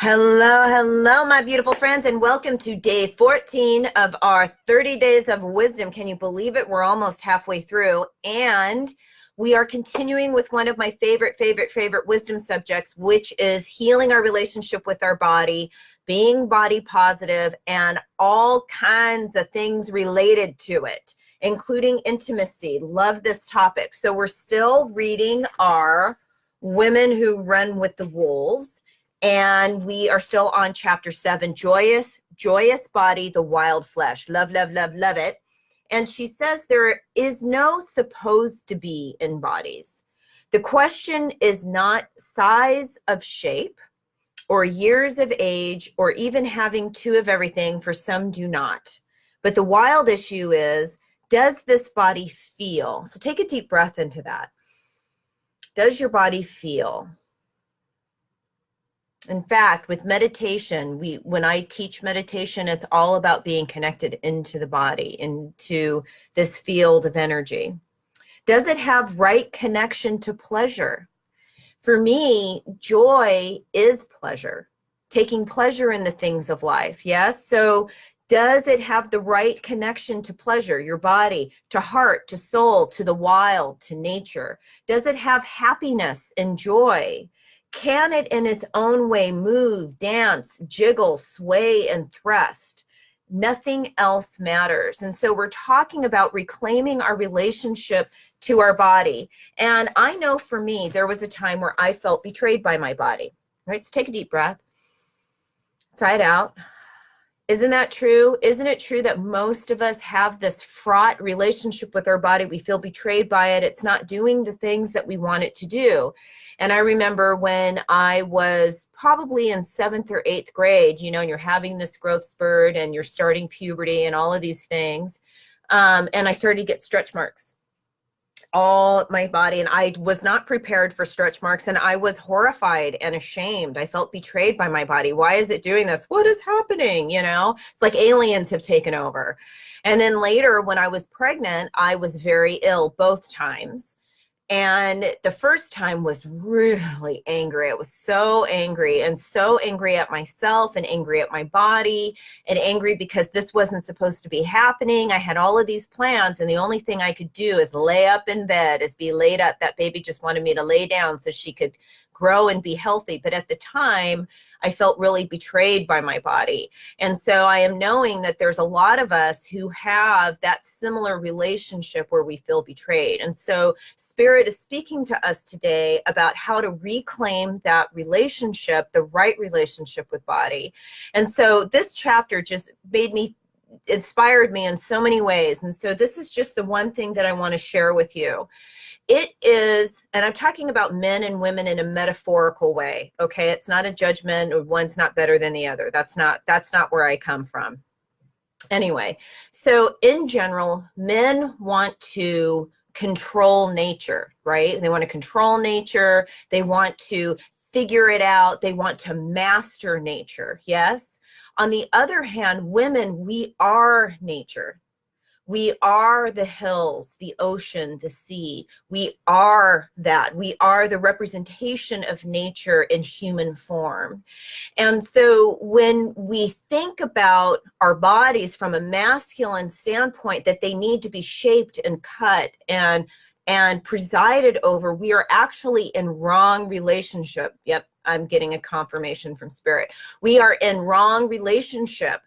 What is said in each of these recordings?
Hello, hello, my beautiful friends, and welcome to day 14 of our 30 days of wisdom. Can you believe it? We're almost halfway through, and we are continuing with one of my favorite wisdom subjects, which is healing our relationship with our body, being body positive, and all kinds of things related to it, including intimacy. Love this topic. So we're still reading our Women Who Run with the Wolves. And we are still on chapter 7, joyous body, the wild flesh. Love, love, love, love it. And she says there is no supposed to be in bodies. The question is not size of shape or years of age or even having two of everything, for some do not. But the wild issue is, does this body feel? So take a deep breath into that. Does your body feel? In fact, with meditation, when I teach meditation, it's all about being connected into the body, into this field of energy. Does it have right connection to pleasure? For me, joy is pleasure, taking pleasure in the things of life. Yes. So does it have the right connection to pleasure, your body, to heart, to soul, to the wild, to nature? Does it have happiness and joy? Can it in its own way move, dance, jiggle, sway, and thrust? Nothing else matters. And so we're talking about reclaiming our relationship to our body. And I know for me, there was a time where I felt betrayed by my body. Right? So take a deep breath. Sigh it out. Isn't that true? Isn't it true that most of us have this fraught relationship with our body? We feel betrayed by it. It's not doing the things that we want it to do. And I remember when I was probably in 7th or 8th grade, and you're having this growth spurt and you're starting puberty and all of these things. And I started to get stretch marks all my body, and I was not prepared for stretch marks, and I was horrified and ashamed. I felt betrayed by my body. Why is it doing this? What is happening? It's like aliens have taken over. And then later, when I was pregnant, I was very ill both times. And the first time was really angry. I was so angry at myself and angry at my body and angry because this wasn't supposed to be happening. I had all of these plans, and the only thing I could do is lay up in bed, is be laid up. That baby just wanted me to lay down so she could grow and be healthy. But at the time, I felt really betrayed by my body. And so I am knowing that there's a lot of us who have that similar relationship where we feel betrayed. And so Spirit is speaking to us today about how to reclaim that relationship, the right relationship with body. And so this chapter just inspired me in so many ways. And so this is just the one thing that I want to share with you. It is, and I'm talking about men and women in a metaphorical way, okay? It's not a judgment, or one's not better than the other. That's not where I come from. Anyway, so in general, men want to control nature, right? They want to control nature. They want to figure it out. They want to master nature, yes? On the other hand, women, we are nature. We are the hills, the ocean, the sea. We are that. We are the representation of nature in human form. And so when we think about our bodies from a masculine standpoint, that they need to be shaped and cut and presided over, we are actually in wrong relationship. Yep, I'm getting a confirmation from Spirit. We are in wrong relationship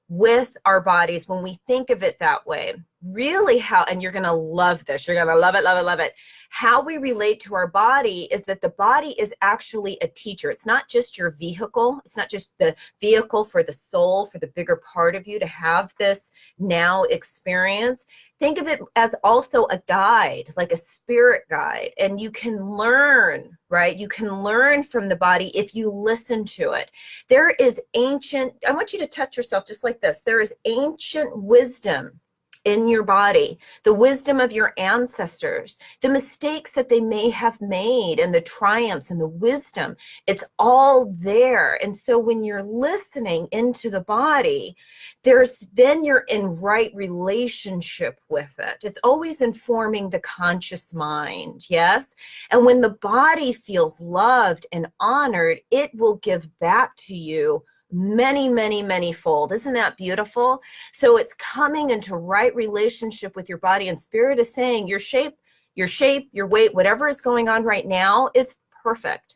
with our bodies when we think of it that way. Really and you're going to love this. You're going to love it, love it, love it. How we relate to our body is that the body is actually a teacher. It's not just your vehicle. It's not just the vehicle for the soul, for the bigger part of you to have this now experience. Think of it as also a guide, like a spirit guide. And you can learn, right? You can learn from the body if you listen to it. I want you to touch yourself just like this. There is ancient wisdom in your body, the wisdom of your ancestors, the mistakes that they may have made, and the triumphs and the wisdom. It's all there. And so when you're listening into the body, then you're in right relationship with it. It's always informing the conscious mind, yes? And when the body feels loved and honored, it will give back to you many, many, many fold. Isn't that beautiful? So it's coming into right relationship with your body, and spirit is saying your shape, your weight, whatever is going on right now is perfect.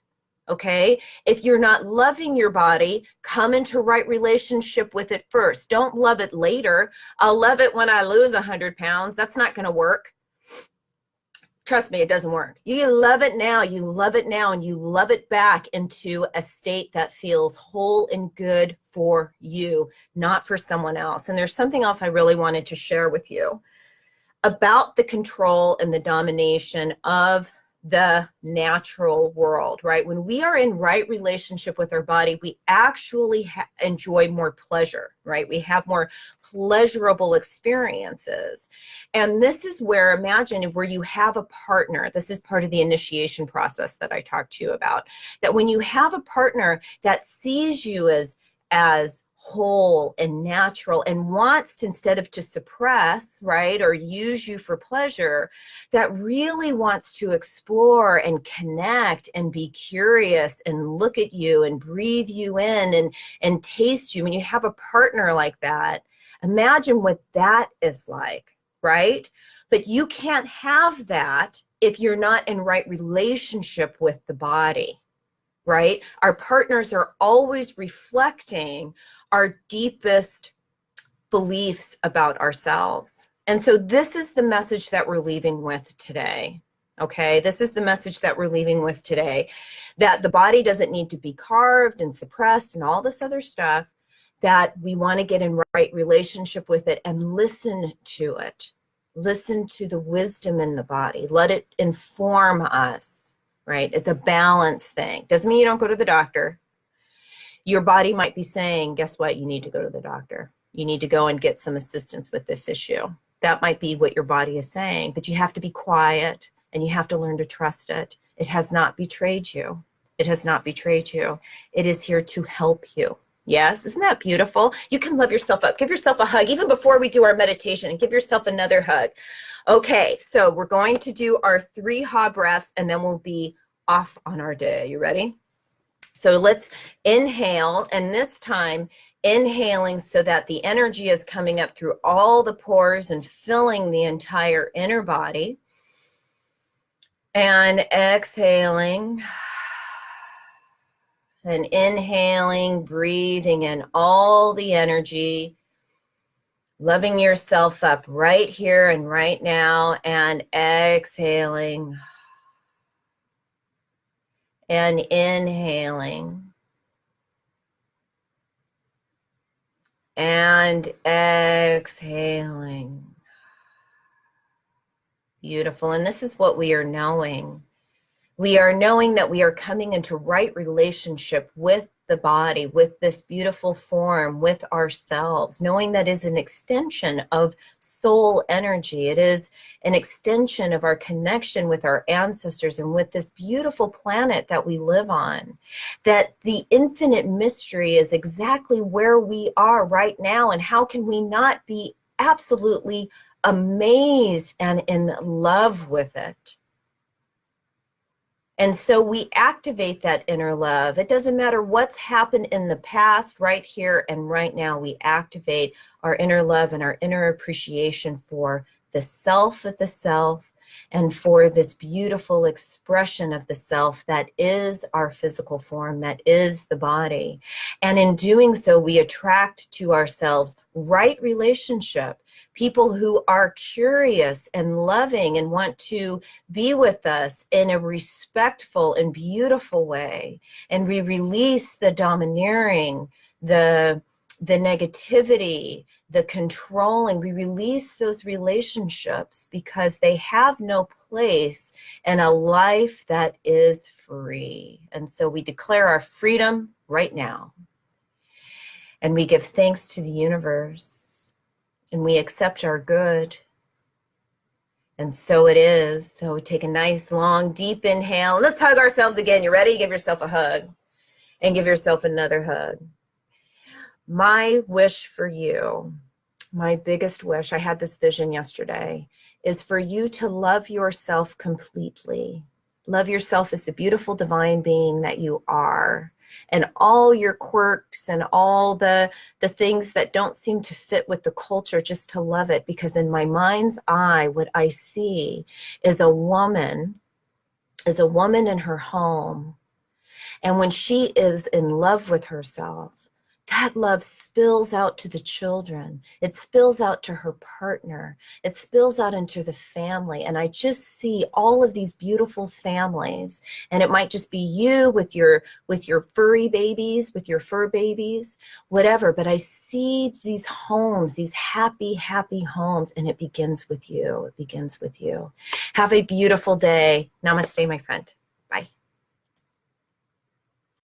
Okay. If you're not loving your body, come into right relationship with it first. Don't love it later. I'll love it when I lose 100 pounds. That's not going to work. Trust me, it doesn't work. You love it now, and you love it back into a state that feels whole and good for you, not for someone else. And there's something else I really wanted to share with you about the control and the domination of the natural world, right? When we are in right relationship with our body, we actually enjoy more pleasure, right? We have more pleasurable experiences. And this is where, imagine where you have a partner. This is part of the initiation process that I talked to you about, that when you have a partner that sees you as whole and natural and wants to, instead of to suppress, right, or use you for pleasure, that really wants to explore and connect and be curious and look at you and breathe you in and taste you. When you have a partner like that, imagine what that is like, right? But you can't have that if you're not in right relationship with the body, right? Our partners are always reflecting our deepest beliefs about ourselves. And so this is the message that we're leaving with today. Okay, this is the message that we're leaving with today, that the body doesn't need to be carved and suppressed and all this other stuff, that we want to get in right relationship with it and listen to it. Listen to the wisdom in the body. Let it inform us, right? It's a balance thing. Doesn't mean you don't go to the doctor. Your body might be saying, guess what? You need to go to the doctor. You need to go and get some assistance with this issue. That might be what your body is saying, but you have to be quiet and you have to learn to trust it. It has not betrayed you. It has not betrayed you. It is here to help you. Yes, isn't that beautiful? You can love yourself up. Give yourself a hug even before we do our meditation, and give yourself another hug. Okay, so we're going to do our 3 ha breaths and then we'll be off on our day. You ready? So let's inhale, and this time inhaling so that the energy is coming up through all the pores and filling the entire inner body. And exhaling and inhaling, breathing in all the energy, loving yourself up right here and right now, and exhaling. And inhaling and exhaling. Beautiful. And this is what we are knowing. We are knowing that we are coming into right relationship with the body, with this beautiful form, with ourselves, knowing that is an extension of soul energy. It is an extension of our connection with our ancestors and with this beautiful planet that we live on. That the infinite mystery is exactly where we are right now, and how can we not be absolutely amazed and in love with it? And so we activate that inner love. It doesn't matter what's happened in the past, right here and right now, we activate our inner love and our inner appreciation for the self of the self and for this beautiful expression of the self that is our physical form, that is the body. And in doing so, we attract to ourselves right relationship, people who are curious and loving and want to be with us in a respectful and beautiful way. And we release the domineering, the negativity, the controlling. We release those relationships because they have no place in a life that is free. And so we declare our freedom right now. And we give thanks to the universe. and we accept our good. And so it is. So take a nice, long, deep inhale. Let's hug ourselves again. You ready? Give yourself a hug and give yourself another hug. My wish for you, my biggest wish, I had this vision yesterday, is for you to love yourself completely. Love yourself as the beautiful divine being that you are, and all your quirks and all the things that don't seem to fit with the culture, just to love it. Because in my mind's eye, what I see is a woman in her home. And when she is in love with herself, that love spills out to the children. It spills out to her partner. It spills out into the family. And I just see all of these beautiful families. And it might just be you with your furry babies, with your fur babies, whatever. But I see these homes, these happy, happy homes. And it begins with you. It begins with you. Have a beautiful day. Namaste, my friend. Bye.